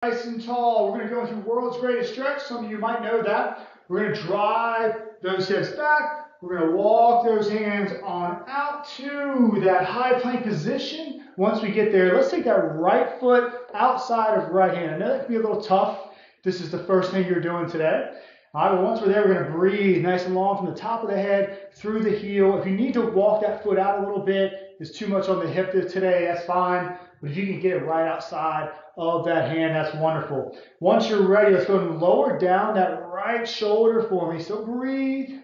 Nice and tall. We're going to go into world's greatest stretch. Some of you might know that. We're going to drive those hips back. We're going to walk those hands on out to that high plank position. Once we get there, let's take that right foot outside of right hand. I know that can be a little tough. This is the first thing you're doing today. All right, but once we're there, we're going to breathe nice and long from the top of the head through the heel. If you need to walk that foot out a little bit, it's too much on the hip today, that's fine. But if you can get it right outside of that hand, that's wonderful. Once you're ready, let's go and lower down that right shoulder for me. So breathe,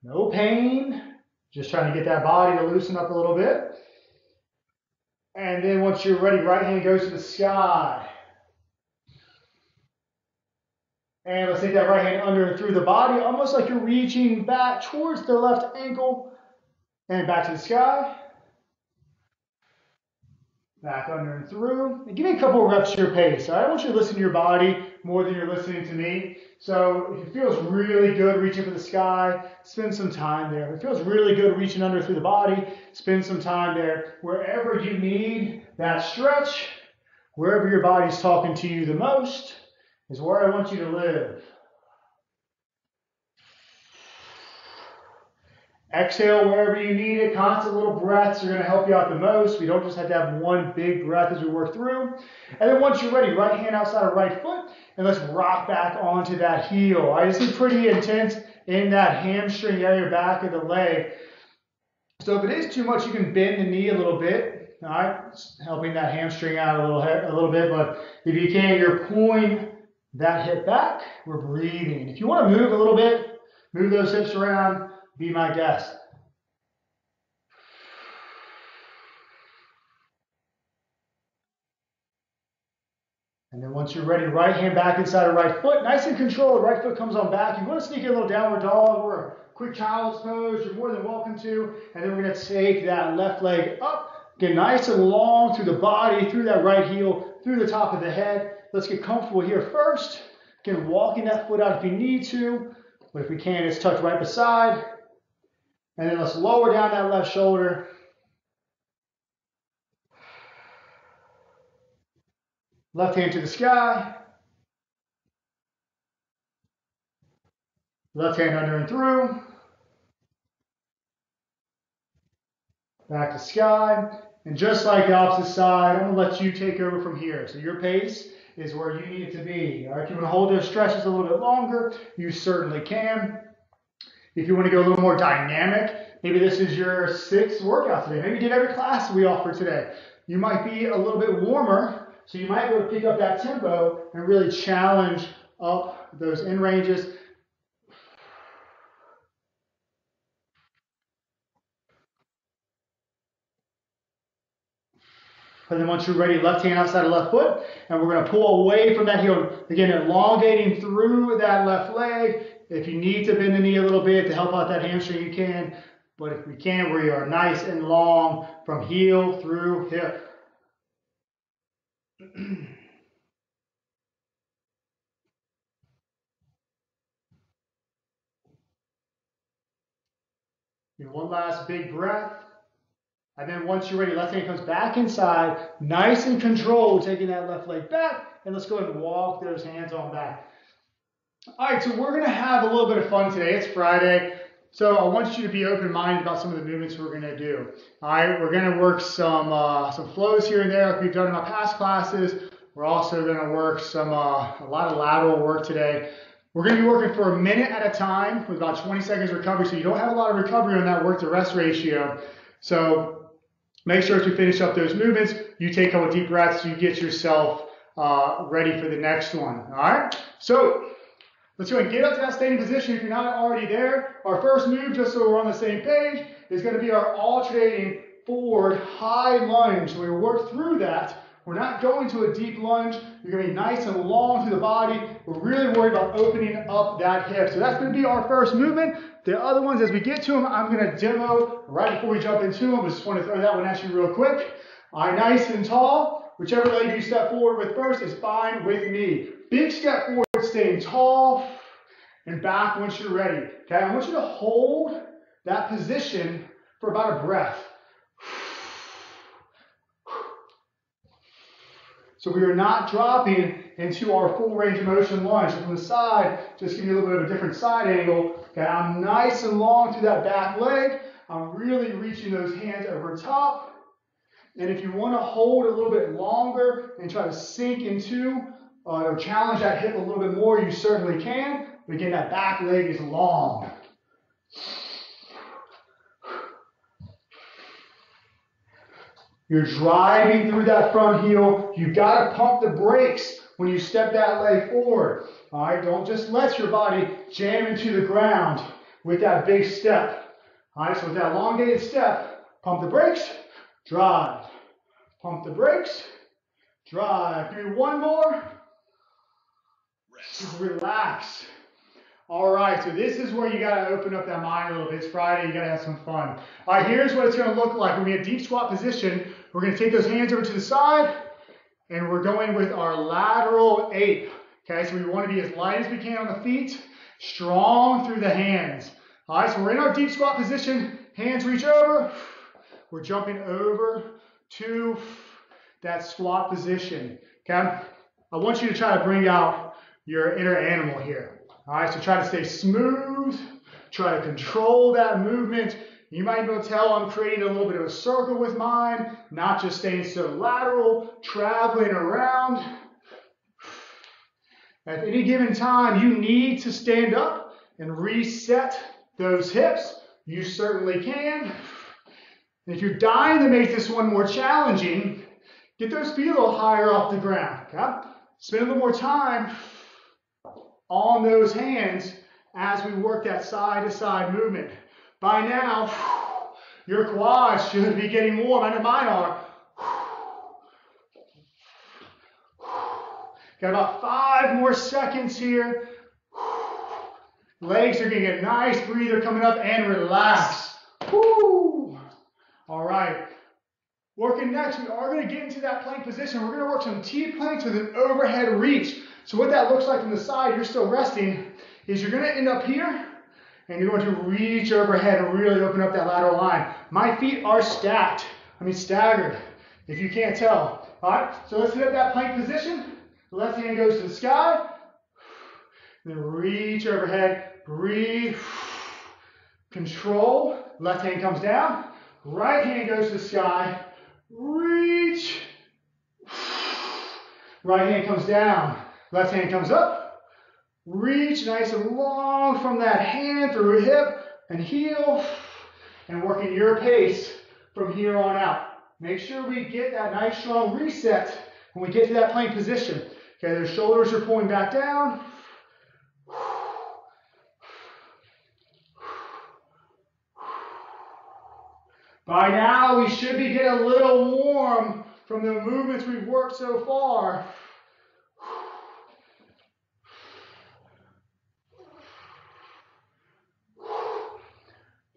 no pain. Just trying to get that body to loosen up a little bit. And then once you're ready, right hand goes to the sky. And let's take that right hand under and through the body, almost like you're reaching back towards the left ankle. And back to the sky. Back under and through. And give me a couple of reps to your pace. All right? I want you to listen to your body more than you're listening to me. So if it feels really good reaching for the sky, spend some time there. If it feels really good reaching under through the body, spend some time there. Wherever you need that stretch, wherever your body's talking to you the most, is where I want you to live. Exhale wherever you need it. Constant little breaths are going to help you out the most. We don't just have to have one big breath as we work through. And then once you're ready, right hand outside of right foot, and let's rock back onto that heel. All right, this is pretty intense in that hamstring area, back of the leg. So if it is too much, you can bend the knee a little bit. All right, helping that hamstring out a little bit. But if you can, you're pulling that hip back. We're breathing. If you want to move a little bit, move those hips around. Be my guest. And then once you're ready, right hand back inside of right foot. Nice and controlled. Right foot comes on back. You want to sneak in a little downward dog or a quick child's pose. You're more than welcome to. And then we're going to take that left leg up. Get nice and long through the body, through that right heel, through the top of the head. Let's get comfortable here first. Again, walking that foot out if you need to. But if we can, it's tucked right beside. And then let's lower down that left shoulder. Left hand to the sky. Left hand under and through. Back to sky. And just like the opposite side, I'm going to let you take over from here. So your pace is where you need it to be. All right, if you want to hold those stretches a little bit longer, you certainly can. If you want to go a little more dynamic, maybe this is your 6th workout today. Maybe you did every class we offer today. You might be a little bit warmer, so you might be able to pick up that tempo and really challenge up those in ranges. And then once you're ready, left hand outside of left foot, and we're going to pull away from that heel. Again, elongating through that left leg. If you need to bend the knee a little bit to help out that hamstring, you can. But if we can, we are nice and long from heel through hip. One last big breath. And then once you're ready, left hand comes back inside, nice and controlled, taking that left leg back. And let's go ahead and walk those hands on back. All right, so we're going to have a little bit of fun today. It's Friday. So I want you to be open-minded about some of the movements we're going to do. All right, we're going to work some flows here and there like we've done in our past classes. We're also going to work a lot of lateral work today. We're going to be working for a minute at a time with about 20 seconds recovery, so you don't have a lot of recovery on that work to rest ratio. So make sure to finish up those movements. You take a couple deep breaths, you get yourself ready for the next one. All right, so let's go ahead and get up to that standing position if you're not already there. Our first move, just so we're on the same page, is going to be our alternating forward high lunge. So we work through that. We're not going to a deep lunge. You're going to be nice and long through the body. We're really worried about opening up that hip. So that's going to be our first movement. The other ones, as we get to them, I'm going to demo right before we jump into them. I just want to throw that one at you real quick. All right, nice and tall. Whichever leg you step forward with first is fine with me. Big step forward, staying tall and back once you're ready. Okay, I want you to hold that position for about a breath. So we are not dropping into our full range of motion lunge. So from the side, just give you a little bit of a different side angle. Okay, I'm nice and long through that back leg. I'm really reaching those hands over top. And if you want to hold a little bit longer and try to sink into or challenge that hip a little bit more, you certainly can. But again, that back leg is long. You're driving through that front heel. You've got to pump the brakes when you step that leg forward. All right, don't just let your body jam into the ground with that big step. All right, so with that elongated step, pump the brakes, drive. Pump the brakes, drive. Do one more. Just relax. All right, so this is where you got to open up that mind a little bit. It's Friday, you got to have some fun. All right, here's what it's going to look like. When we have deep squat position, we're going to take those hands over to the side, and we're going with our lateral ape. Okay, so we want to be as light as we can on the feet, strong through the hands. All right, so we're in our deep squat position. Hands reach over. We're jumping over to that squat position. Okay, I want you to try to bring out your inner animal here. All right, so try to stay smooth, try to control that movement. You might be able to tell I'm creating a little bit of a circle with mine, not just staying so lateral, traveling around. At any given time, you need to stand up and reset those hips. You certainly can. And if you're dying to make this one more challenging, get those feet a little higher off the ground. Okay? Spend a little more time on those hands as we work that side-to-side movement. By now, your quads should be getting warm. I know mine are. Got about 5 more seconds here. Legs are getting a nice breather coming up and relax. Woo. All right. Working next, we are going to get into that plank position. We're going to work some T-planks with an overhead reach. So what that looks like from the side, you're still resting, is you're going to end up here, and you're going to reach overhead and really open up that lateral line. My feet are stacked. Staggered, if you can't tell. All right, so let's hit up that plank position. The left hand goes to the sky. Then reach overhead, breathe, control. Left hand comes down. Right hand goes to the sky. Reach. Right hand comes down. Left hand comes up. Reach nice and long from that hand through hip and heel. And working your pace from here on out. Make sure we get that nice strong reset when we get to that plank position. Okay, their shoulders are pulling back down. By now, we should be getting a little warm from the movements we've worked so far.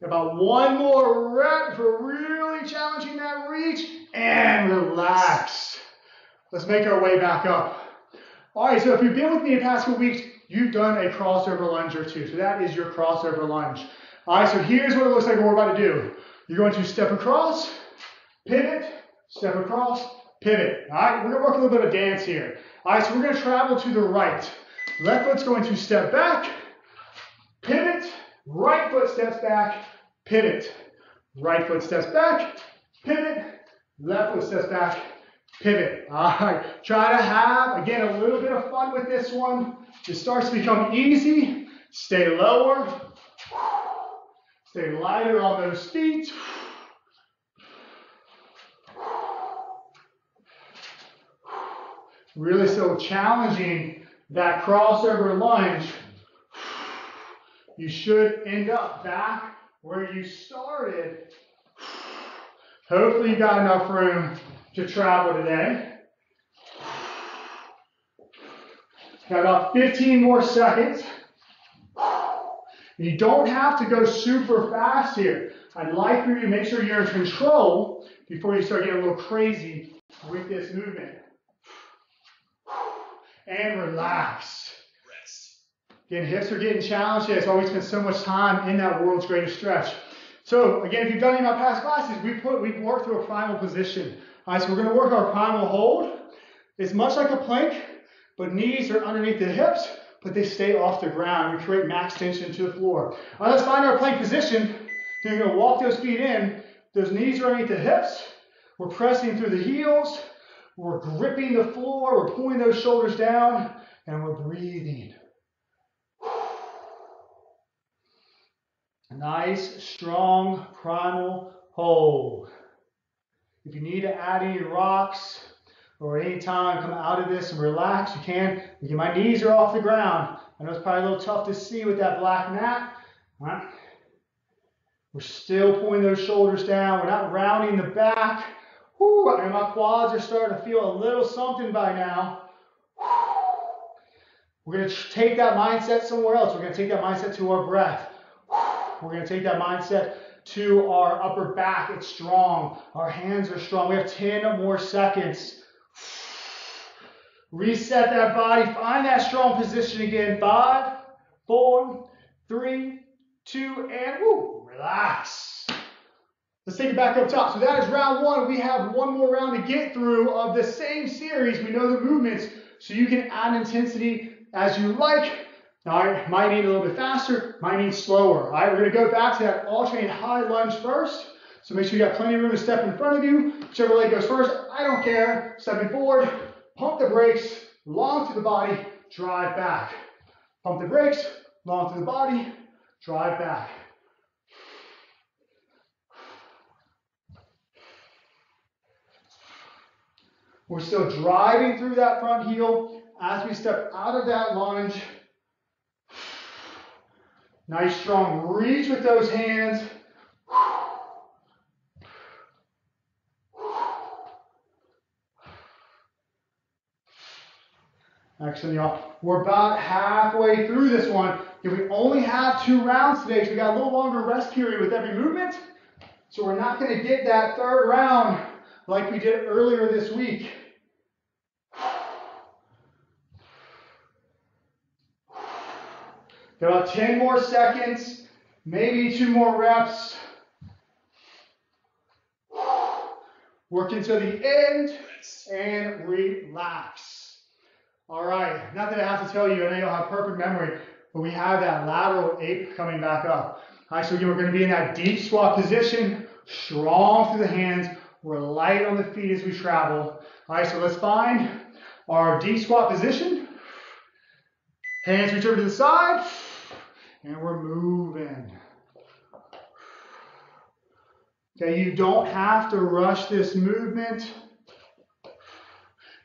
About 1 more rep for really challenging that reach and relax. Let's make our way back up. All right, so if you've been with me the past couple weeks, you've done a crossover lunge or two. So that is your crossover lunge. All right, so here's what it looks like what we're about to do. You're going to step across, pivot, step across, pivot. All right, we're going to work a little bit of a dance here. All right, so we're going to travel to the right. Left foot's going to step back, pivot, right foot steps back, pivot. Right foot steps back, pivot, left foot steps back, pivot. All right, try to have, again, a little bit of fun with this one. It starts to become easy. Stay lower. Stay lighter on those feet. Really still challenging that crossover lunge. You should end up back where you started. Hopefully you got enough room to travel today. Got about 15 more seconds. You don't have to go super fast here. I'd like for you to make sure you're in control before you start getting a little crazy with this movement. And relax. Again, hips are getting challenged. That's why we spend so much time in that world's greatest stretch. So again, if you've done any of my past classes, we've worked through a primal position. All right, so we're going to work our primal hold. It's much like a plank, but knees are underneath the hips, but they stay off the ground. We create max tension to the floor. All right, let's find our plank position. Then you're going to walk those feet in. Those knees are underneath the hips. We're pressing through the heels. We're gripping the floor. We're pulling those shoulders down, and we're breathing. A nice, strong, primal hold. If you need to add any rocks or any time come out of this and relax, you can. Again, my knees are off the ground. I know it's probably a little tough to see with that black mat. All right. We're still pulling those shoulders down. We're not rounding the back. Whew, and my quads are starting to feel a little something by now. We're going to take that mindset somewhere else. We're going to take that mindset to our breath. We're going to take that mindset to our upper back. It's strong. Our hands are strong. We have 10 more seconds. Reset that body. Find that strong position again. 5, 4, 3, 2, and woo, relax. Let's take it back up top. So that is round one. We have one more round to get through of the same series. We know the movements, so you can add intensity as you like. All right, might need a little bit faster, might need slower. All right, we're going to go back to that alternating high lunge first. So make sure you got plenty of room to step in front of you. Whichever leg goes first, I don't care. Stepping forward, pump the brakes, long through the body, drive back. Pump the brakes, long through the body, drive back. We're still driving through that front heel as we step out of that lunge. Nice strong reach with those hands. Excellent, y'all. We're about halfway through this one. We only have 2 rounds today, so we got a little longer rest period with every movement. So we're not going to get that third round like we did earlier this week. Got about 10 more seconds, maybe 2 more reps. Work until the end and relax. All right, not that I have to tell you, I know you'll have perfect memory, but we have that lateral ape coming back up. All right, so again, we're going to be in that deep squat position, strong through the hands. We're light on the feet as we travel. All right, so let's find our deep squat position. Hands reach over to the side. And we're moving. Okay, you don't have to rush this movement.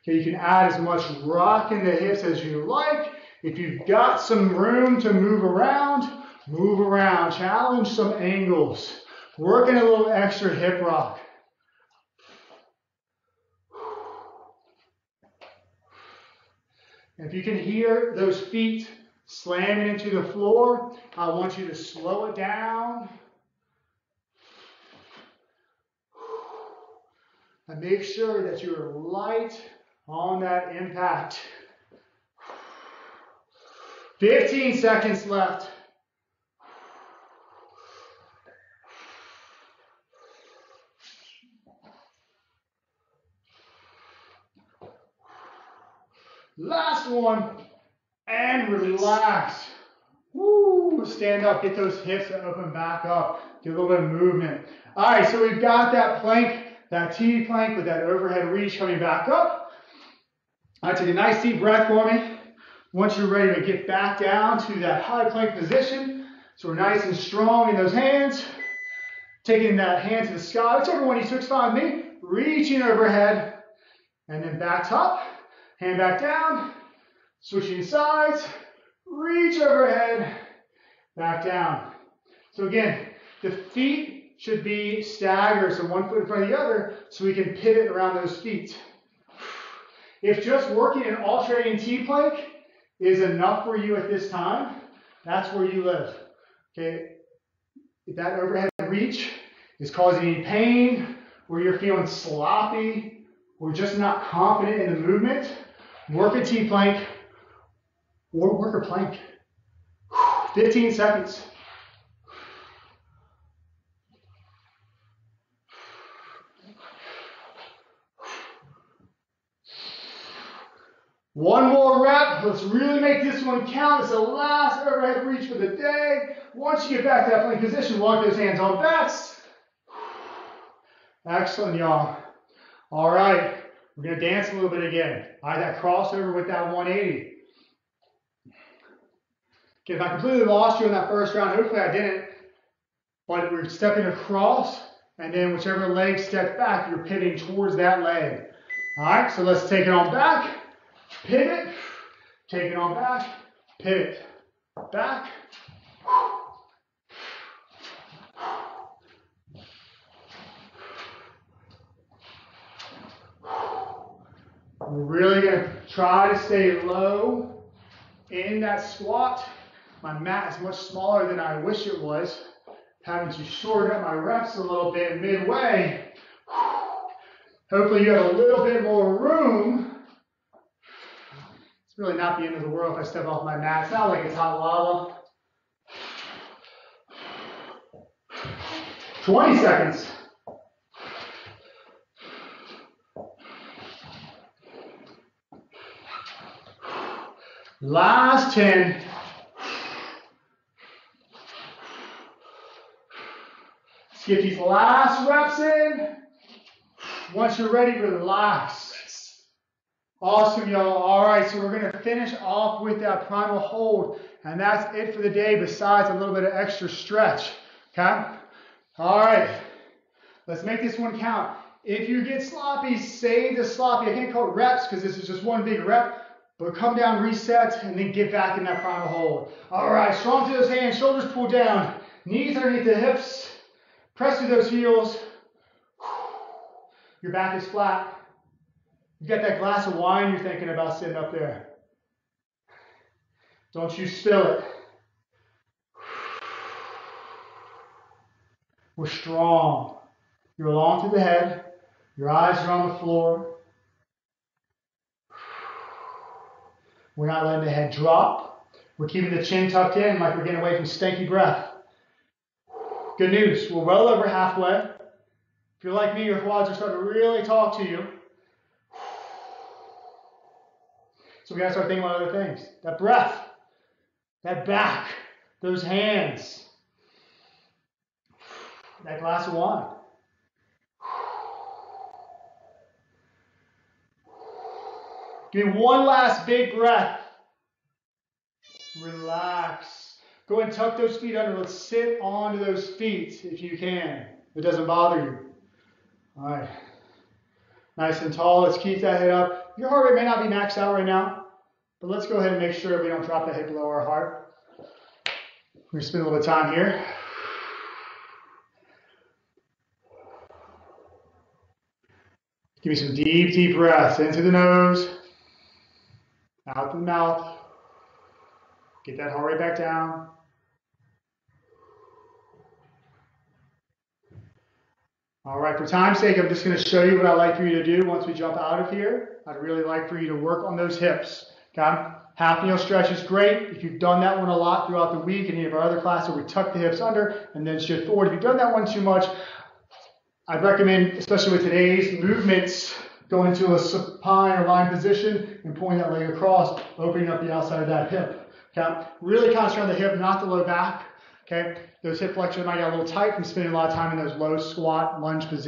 Okay, you can add as much rock in the hips as you like. If you've got some room to move around, challenge some angles. Working a little extra hip rock. And if you can hear those feet slamming into the floor, I want you to slow it down. And make sure that you're light on that impact. 15 seconds left. Last one. And relax. Woo, stand up, get those hips to open back up. Get a little bit of movement. All right, so we've got that plank, that T plank with that overhead reach coming back up. All right, take a nice deep breath for me. Once you're ready to get back down to that high plank position, so we're nice and strong in those hands. Taking that hand to the sky, whichever one you took, fine with me. Reaching overhead, and then back top, hand back down. Switching sides, reach overhead, back down. So again, the feet should be staggered, so one foot in front of the other, so we can pivot around those feet. If just working an alternating T plank is enough for you at this time, that's where you live. Okay, if that overhead reach is causing any pain, where you're feeling sloppy, or just not confident in the movement, work a T plank. Or work a plank. 15 seconds. One more rep. Let's really make this one count. It's the last overhead reach for the day. Once you get back to that plank position, walk those hands on back. Excellent, y'all. All right, we're going to dance a little bit again. All right, that crossover with that 180. Okay, if I completely lost you in that first round, hopefully I didn't, but we're stepping across, and then whichever leg steps back, you're pivoting towards that leg. All right, so let's take it on back, pivot, take it on back, pivot, back. We're really going to try to stay low in that squat. My mat is much smaller than I wish it was. Having to shorten up my reps a little bit midway. Hopefully you have a little bit more room. It's really not the end of the world if I step off my mat. It's not like it's hot lava. 20 seconds. Last 10. Let's get these last reps in. Once you're ready, relax. Awesome, y'all. All right, so we're going to finish off with that primal hold, and that's it for the day besides a little bit of extra stretch, okay? All right, let's make this one count. If you get sloppy, save the sloppy. I can't call it reps because this is just one big rep. But come down, reset, and then get back in that primal hold. All right, strong to those hands, shoulders pulled down, knees underneath the hips, press through those heels. Your back is flat. You've got that glass of wine you're thinking about sitting up there. Don't you spill it. We're strong. You're long through the head. Your eyes are on the floor. We're not letting the head drop. We're keeping the chin tucked in like we're getting away from stanky breath. Good news, we're well over halfway. If you're like me, your quads are starting to really talk to you. So we gotta start thinking about other things. That breath, that back, those hands, that glass of wine. Give me one last big breath. Relax. Go ahead and tuck those feet under. Let's sit onto those feet if you can. It doesn't bother you. All right. Nice and tall. Let's keep that head up. Your heart rate may not be maxed out right now, but let's go ahead and make sure we don't drop the head below our heart. We're going to spend a little bit of time here. Give me some deep, deep breaths into the nose. Out the mouth. Get that heart rate back down. All right, for time's sake, I'm just going to show you what I'd like for you to do once we jump out of here. I'd really like for you to work on those hips. Okay? Half kneel stretch is great. If you've done that one a lot throughout the week, in any of our other classes, we tuck the hips under and then shift forward. If you've done that one too much, I'd recommend, especially with today's movements, going into a supine or lying position and pulling that leg across, opening up the outside of that hip. Okay? Really concentrate on the hip, not the low back. Okay? Those hip flexors might get a little tight from spending a lot of time in those low squat lunge positions.